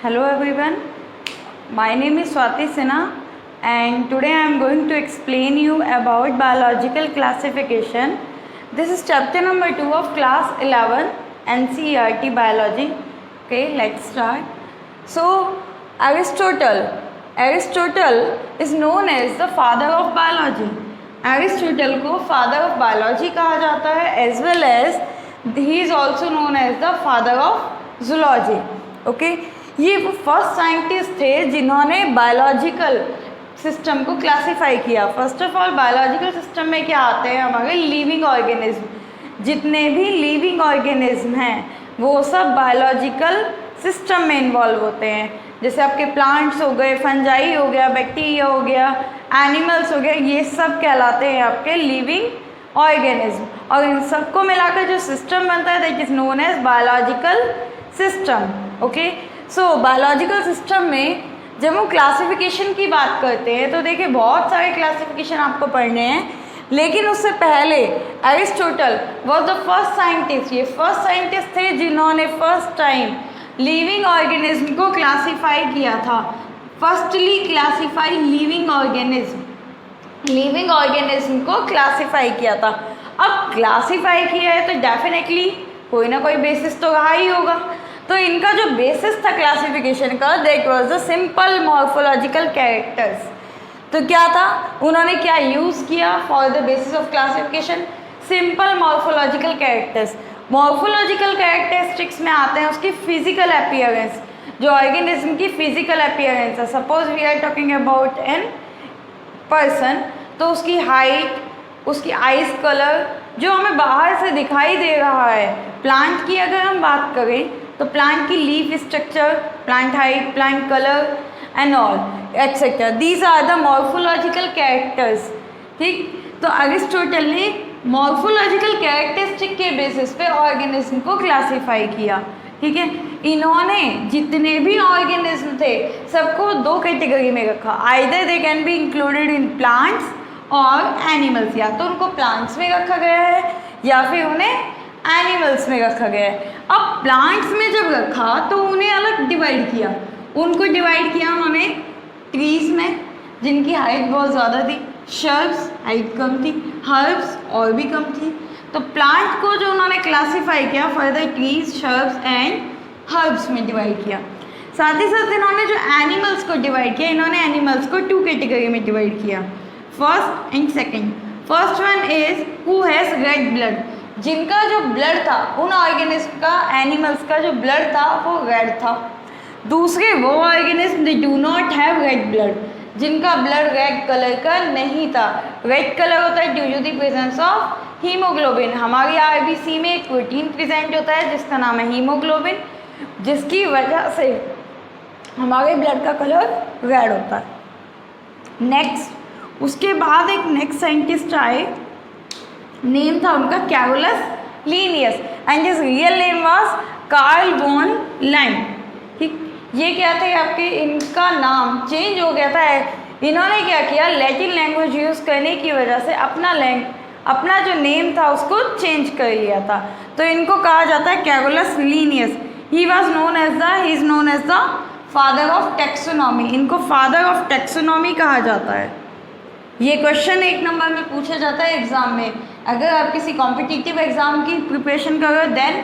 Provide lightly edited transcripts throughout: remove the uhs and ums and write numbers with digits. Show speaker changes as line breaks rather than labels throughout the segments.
Hello everyone, my name is Swati Sinha and today I am going to explain you about biological classification. This is chapter number 2 of class 11 NCERT biology. Okay, let's start. So Aristotle is known as the father of biology. Aristotle को father of biology कहा जाता है as well as he is also known as the father of zoology. Okay, ये वो first scientist थे जिन्होंने biological system को classify किया. First of all biological system में क्या आते हैं हमारे लिविंग ऑर्गेनिज्म. जितने भी लिविंग ऑर्गेनिज्म हैं वो सब बायोलॉजिकल सिस्टम में इन्वॉल्व होते हैं. जैसे आपके प्लांट्स हो गए, फंजाई हो गया, बैक्टीरिया हो गया, एनिमल्स हो गया, ये सब कहलाते हैं आपके लिविंग ऑर्गेनिज्म. और इन सबको मिलाकर जो सिस्टम बनता है that is known as biological system. Okay, so biological system में जब हम क्लासिफिकेशन की बात करते हैं तो देखिए बहुत सारे क्लासिफिकेशन आपको पढ़ने हैं, लेकिन उससे पहले Aristotle was the first scientist. ये फर्स्ट साइंटिस्ट थे जिन्होंने फर्स्ट टाइम लिविंग ऑर्गेनिज्म को क्लासीफाई किया था. फर्स्टली क्लासीफाई लिविंग ऑर्गेनिज्म को क्लासीफाई किया था. अब क्लासीफाई किया है तो डेफिनेटली कोई ना कोई बेसिस तो रहा ही होगा. तो इनका जो बेसिस था क्लासिफिकेशन का that was the simple morphological characters. तो क्या था, उन्होंने क्या यूज़ किया for the basis of classification? Simple morphological characters. Morphological characteristics में आते हैं उसकी फिजिकल अपीयरेंस, जो ऑर्गेनिज्म की फिजिकल अपीयरेंस है. Suppose we are talking about an person, तो उसकी हाइट, उसकी आइज कलर जो हमें बाहर से दिखाई दे रहा है. प्लांट की अगर हम बात करें तो प्लांट की leaf structure, plant height, plant colour and all etcetera, these are the morphological characters. ठीक, तो अरिस्टोटल ने मॉर्फोलॉजिकल कैरेक्टरिस्टिक के बेसिस पे ऑर्गेनिज्म को क्लासीफाई किया. ठीक है, इन्होंने जितने भी ऑर्गेनिज्म थे सबको दो कैटेगरी में रखा. Either they can be included in plants और एनिमल्स. या तो उनको प्लांट्स में रखा गया है या फिर उन्हें एनिमल्स में रखा गया है. अब प्लांट्स में जब रखा तो उन्हें अलग डिवाइड किया. उनको डिवाइड किया उन्होंने ट्रीज में जिनकी हाइट बहुत ज़्यादा थी, शर्ब्स हाइट कम थी, हर्ब्स और भी कम थी. तो प्लांट को जो उन्होंने क्लासीफाई किया further trees, shrubs and herbs में डिवाइड किया. साथ ही साथ इन्होंने जो एनिमल्स को डिवाइड किया, इन्होंने एनिमल्स को टू कैटेगरी में डिवाइड किया, first and second. First one is who has red blood, जिनका जो ब्लड था, उन ऑर्गेनिज्म का, एनिमल्स का जो ब्लड था वो रेड था. दूसरे वो organism they do not have red blood, जिनका ब्लड रेड कलर का नहीं था. रेड कलर होता है due to the presence of haemoglobin. हमारी आरबीसी में एक प्रोटीन प्रेजेंट होता है जिसका नाम है हीमोग्लोबिन, जिसकी वजह से हमारे ब्लड का कलर रेड होता है. नेक्स्ट, उसके बाद एक नेक्स्ट साइंटिस्ट आए, नेम था उनका Carolus Linnaeus and his real name was Carl von Linne. ठीक, ये क्या थे आपके, इनका नाम चेंज हो गया था. इन्होंने क्या किया, लैटिन लैंग्वेज यूज़ करने की वजह से अपना जो नेम था उसको चेंज कर लिया था. तो इनको कहा जाता है Carolus Linnaeus. He is known as the father of taxonomy. इनको फादर ऑफ टैक्सोनॉमी कहा जाता है. ये क्वेश्चन एक नंबर में पूछा जाता है एग्जाम में. अगर आप किसी कॉम्पिटिटिव एग्जाम की प्रिपरेशन कर रहे हो then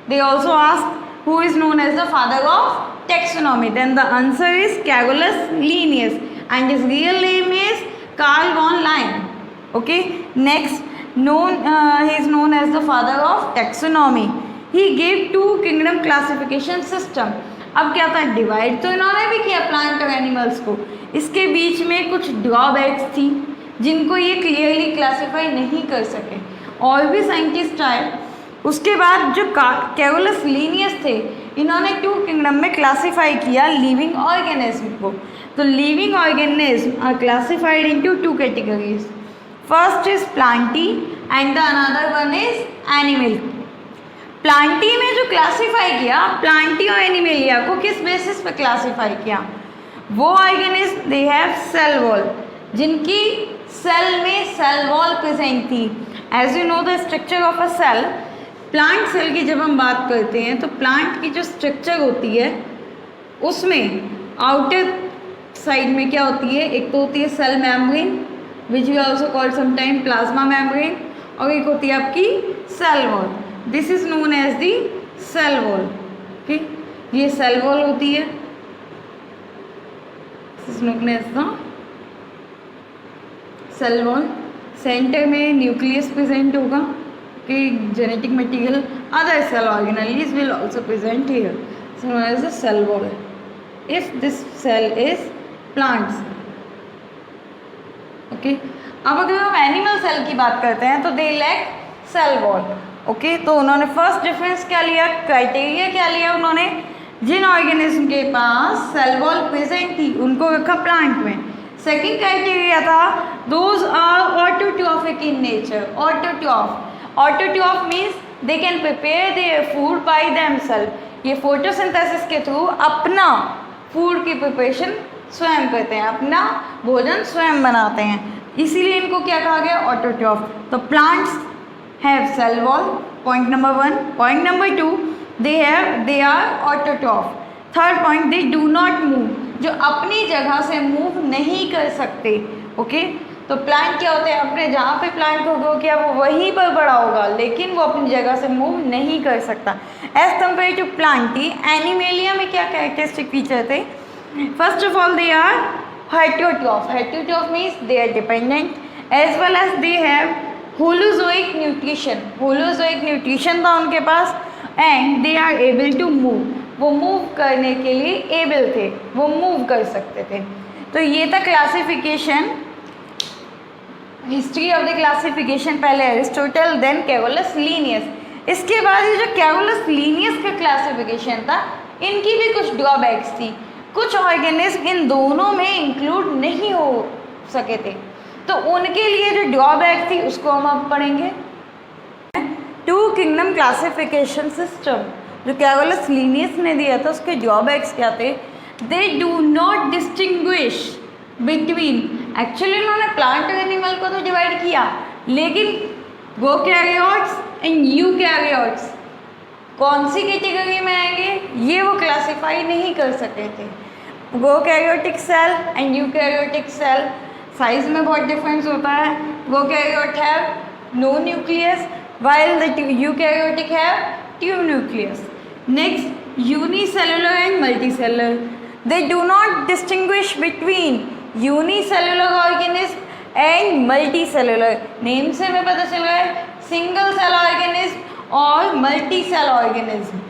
they also ask who is known as the father of taxonomy. Then the answer is Carolus Linnaeus and his real name is Carl von Linne. Okay, next, he is known as the father of taxonomy. He gave two kingdom classification system. अब क्या था, divide तो इन्होंने भी किया plant और animals को. इसके बीच में कुछ ड्रॉबैक्स थी जिनको ये क्लियरली क्लासीफाई नहीं कर सके. और भी साइंटिस्ट आए. उसके बाद जो कैरोलस लीनियस थे, इन्होंने टू किंगडम में क्लासीफाई किया लिविंग ऑर्गेनिज्म को. तो living organism are classified into two categories. First is Plantae and the another one is animal. Plantae में जो क्लासीफाई किया, प्लांटी और एनिमेलिया को किस बेसिस पर क्लासीफाई किया? वो organism they have cell wall, जिनकी सेल में सेल वॉल प्रेजेंट थी. As you know the structure of a cell, plant cell की जब हम बात करते हैं तो प्लांट की जो स्ट्रक्चर होती है उसमें आउटर साइड में क्या होती है, एक तो होती है cell membrane which we also called sometime plasma membrane, और एक होती है आपकी cell wall. This is known as the cell wall. Okay, ये सेल वॉल होती है, this is known as the cell wall. Centre में न्यूक्लियस प्रेजेंट होगा कि genetic material, other cell organelles will also present here, so known as the cell wall. If this cell is plants. Okay, अब अगर हम animal cell की बात करते हैं तो they lack cell wall. Okay, तो उन्होंने फर्स्ट डिफरेंस क्या लिया, क्राइटेरिया क्या लिया उन्होंने, जिन ऑर्गेनिज्म के पास सेल वॉल प्रेजेंट थी उनको रखा प्लांट में। सेकेंड क्राइटेरिया था those are autotrophic in nature. Autotroph means they can prepare their food by themself. ये फोटोसिंथेसिस के थ्रू अपना फूड की प्रिपरेशन स्वयं करते हैं, अपना भोजन स्वयं बनाते हैं, इसीलिए इनको क्या कहा गया, ऑटोट्रॉफ। तो plants have cell wall, point number 1। Point number 2, they are autotroph. Third point, they do not move, जो अपनी जगह से मूव नहीं कर सकते। ओके, तो प्लांट क्या होते हैं, अपने जहाँ पे प्लांट होगा क्या वो वहीं पर बड़ा होगा, लेकिन वो अपनी जगह से मूव नहीं कर सकता। As compare to plantae, animalia में क्या कैरेक्टरिस्टिक फीचर थे, first of all they are heterotroph. Heterotroph means they are dependent as well as they have holozoic nutrition. Holozoic nutrition था उनके पास, and they are able to move, वो move करने के लिए एबल थे, वो मूव कर सकते थे। तो ये था classification, history of the classification, पहले एरिस्टोटल देन कैरोलस लीनियस। इसके बाद ये जो कैरोलस लीनियस का क्लासिफिकेशन था, इनकी भी कुछ ड्रॉबैक्स थी, कुछ ऑर्गेनिज्म इन दोनों में इंक्लूड नहीं हो सके थे, तो उनके लिए जो ड्रॉबैक थी उसको हम अब पढ़ेंगे। टू किंगडम क्लासिफिकेशन सिस्टम जो कैरोलस लीनियस ने दिया था, उसके ड्रॉबैक्स क्या थे, दे do not distinguish between, actually उन्होंने प्लांट और एनिमल को तो डिवाइड किया, लेकिन प्रोकैरियोट्स एंड यूकैरियोट्स कौन सी कैटेगरी में आएंगे ये वो क्लासिफाई नहीं कर सके थे। Prokaryotic cell and eukaryotic cell size में बहुत डिफरेंस होता है। Prokaryote have no nucleus while the eukaryotic have two nucleus. Next, unicellular and multicellular. They do not distinguish between unicellular organism and multicellular. Name से हमें पता चल रहा है single cell organism और multi cell organism.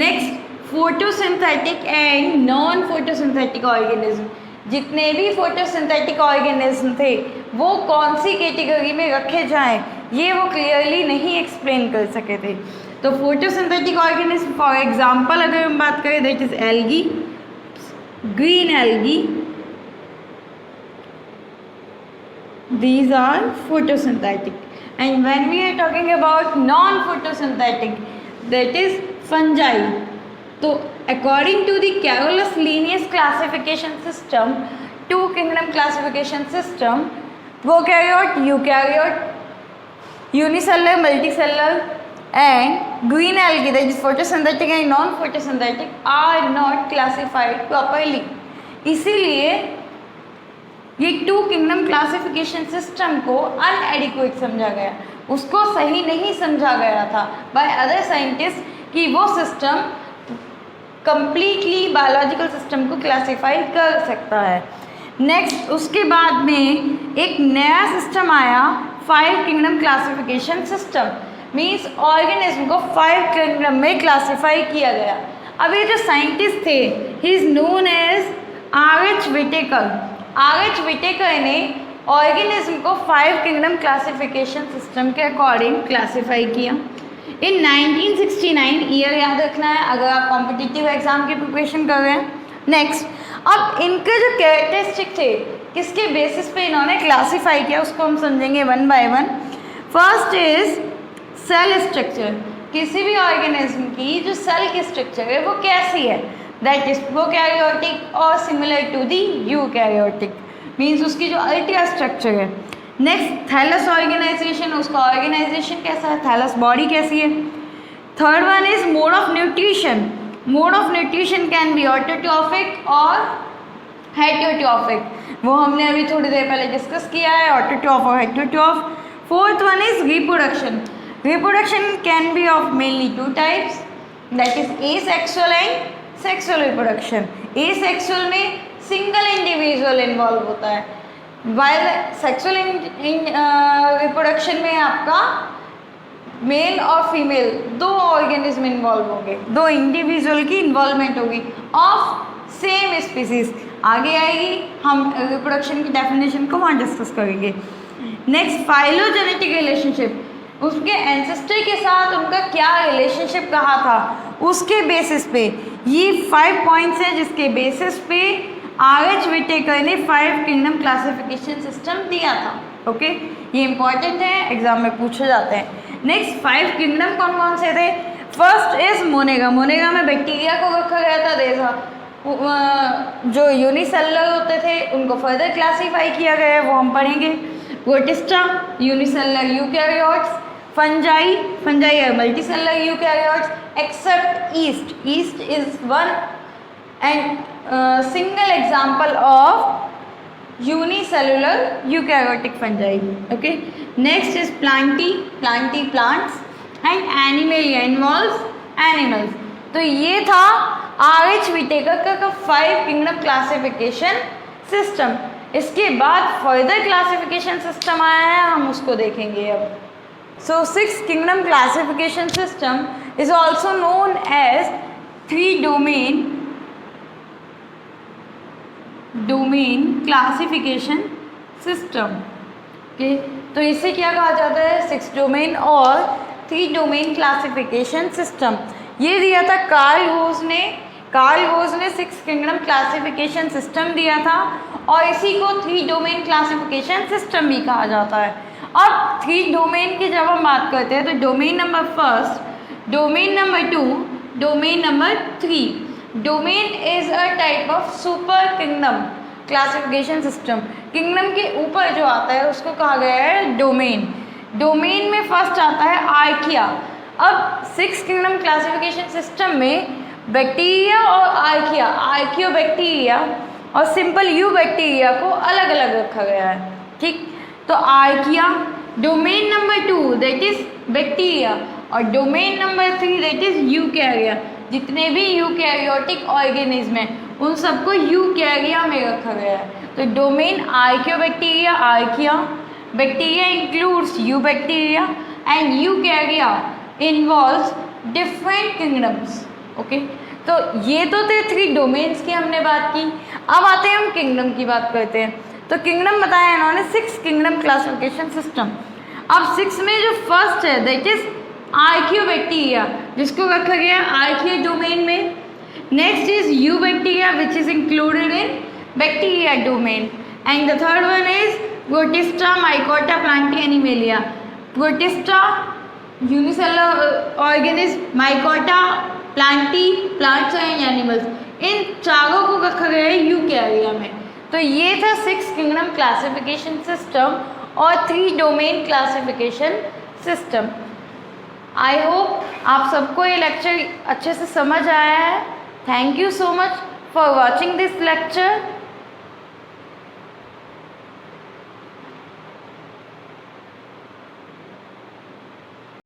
Next, photosynthetic and non photosynthetic organism. जितने भी photosynthetic organism थे वो कौन सी कैटेगरी में रखे जाएं ये वो क्लियरली नहीं एक्सप्लेन कर सके थे। तो फोटोसिंथेटिक ऑर्गेनिज्म फॉर एग्जांपल अगर हम बात करें that is algae, green algae, these are photosynthetic, and when we are talking about non photosynthetic that is fungi. तो according to the Carolus Linnaeus classification system, two kingdom classification system, prokaryote, eukaryote, unicellular, multicellular and green algae that is photosynthetic and non photosynthetic are not classified properly. इसीलिए ये to kingdom classification system को अनएडिक्वेट समझा गया, उसको सही नहीं समझा गया था बाय अदर साइंटिस्ट कि वो सिस्टम कंप्लीटली बायोलॉजिकल सिस्टम को क्लासिफाई कर सकता है। नेक्स्ट उसके बाद में एक नया सिस्टम आया, 5 kingdom classification system, means organism को 5 किंगडम में क्लासिफाई किया गया। अब ये जो साइंटिस्ट थे he is known as R H. Whittaker. R H. Whittaker ने ऑर्गेनिज्म को 5 किंगडम क्लासिफिकेशन सिस्टम के अकॉर्डिंग क्लासिफाई किया। इन 1969 ईयर याद रखना है अगर आप कॉम्पिटिटिव एग्जाम की प्रिपरेशन कर रहे हैं। नेक्स्ट, अब इनके जो कैरेक्टरिस्टिक थे किसके बेसिस पे इन्होंने क्लासिफाई किया उसको हम समझेंगे one by one. First is cell structure, किसी भी ऑर्गेनिज्म की जो सेल की स्ट्रक्चर है वो कैसी है, दैट इज प्रोकैरियोटिक और similar to the eukaryotic, means उसकी जो अल्टिया स्ट्रक्चर है। नेक्स्ट, थैलस ऑर्गेनाइजेशन, उसका ऑर्गेनाइजेशन कैसा है, थैलस बॉडी कैसी है। Third one is mode of nutrition, mode of nutrition can be autotrophic और हेटेरोट्रॉफिक, वो हमने अभी थोड़ी देर पहले डिस्कस किया है, ऑटोट्रॉफ और heterotroph. Fourth one is reproduction. Reproduction can be of mainly two types, that is asexual and sexual reproduction. Asexual में सिंगल इंडिविजुअल इन्वॉल्व होता है, वाइल सेक्सुअल रिप्रोडक्शन में आपका मेल और फीमेल दो ऑर्गेनिज्म इन्वॉल्व होंगे, दो इंडिविजुअल की इन्वॉल्वमेंट होगी ऑफ सेम स्पीसीज। आगे आएगी, हम रिप्रोडक्शन की डेफिनेशन को वहाँ डिस्कस करेंगे। नेक्स्ट फाइलोजेनेटिक रिलेशनशिप, उसके एंसेस्टर के साथ उनका क्या रिलेशनशिप रहा था उसके बेसिस पे, ये 5 पॉइंट्स हैं जिसके बेसिस पे आर.एच. व्हिटेकर ने 5 किंगडम क्लासिफिकेशन सिस्टम दिया था। ओके, ये इंपॉर्टेंट है, एग्जाम में पूछे जाते हैं। नेक्स्ट 5 किंगडम कौन कौन से थे? First is मोनेगा। मोनेगा में बैक्टीरिया को रखा गया था, देखा जो यूनिसेलुलर होते थे उनको फर्दर क्लासीफाई किया गया है, वो हम पढ़ेंगे। Protista unicellular eukaryotes, fungi are multicellular eukaryotes except yeast. Yeast is one and single example of unicellular eukaryotic fungi. Okay, next is Plantae plants and Animalia involves animals. तो ये था आर.एच. व्हिटेकर का 5 किंगडम क्लासिफिकेशन सिस्टम। इसके बाद further classification system आया है, हम उसको देखेंगे अब। So 6 kingdom classification system is also known as 3 domain classification system. Okay, तो इसे क्या कहा जाता है? 6 डोमेन और 3 डोमेन क्लासिफिकेशन सिस्टम। ये दिया था कार्ल वोज ने 6 किंगडम क्लासिफिकेशन सिस्टम दिया था और इसी को 3 डोमेन क्लासिफिकेशन सिस्टम भी कहा जाता है। अब 3 डोमेन की जब हम बात करते हैं तो domain number 1, domain number 2, domain number 3। Domain is a type of super kingdom classification system. Kingdom के ऊपर जो आता है उसको कहा गया है डोमेन। डोमेन में फर्स्ट आता है आर्किया। अब 6 किंगडम क्लासिफिकेशन सिस्टम में बैक्टीरिया और आर्कियो बैक्टीरिया और सिंपल यू बैक्टीरिया को अलग अलग रखा गया है। ठीक, तो archaea, domain number 2 that is bacteria और domain number 3 that is eukarya. जितने भी यूकैरियोटिक ऑर्गेनिज्म हैं उन सबको यूकैरिया में रखा गया है। तो domain archaeo bacteria, archaea, bacteria includes you bacteria and यूकैरिया involves different kingdoms. Okay, तो ये तो थे 3 डोमेन्स की हमने बात की। अब आते हैं हम किंगडम की बात करते हैं। तो किंगडम बताया इन्होंने 6 किंगडम क्लासिफिकेशन सिस्टम। अब 6 में जो फर्स्ट है दैट इज आर्कियो बैक्टीरिया, जिसको रखा गया आर्कियो डोमेन में। Next is eubacteria which is included in bacteria domain and the third one is protista, mycota, plantae, animalia. Protista unicellular organism, mycota plantae, plants and animals, इन चारों को रखा गया है यूकैरिया में। तो ये था 6 किंगडम क्लासिफिकेशन सिस्टम और 3 domain classification system. I hope आप सबको ये लेक्चर अच्छे से समझ आया है। Thank you so much for watching this lecture.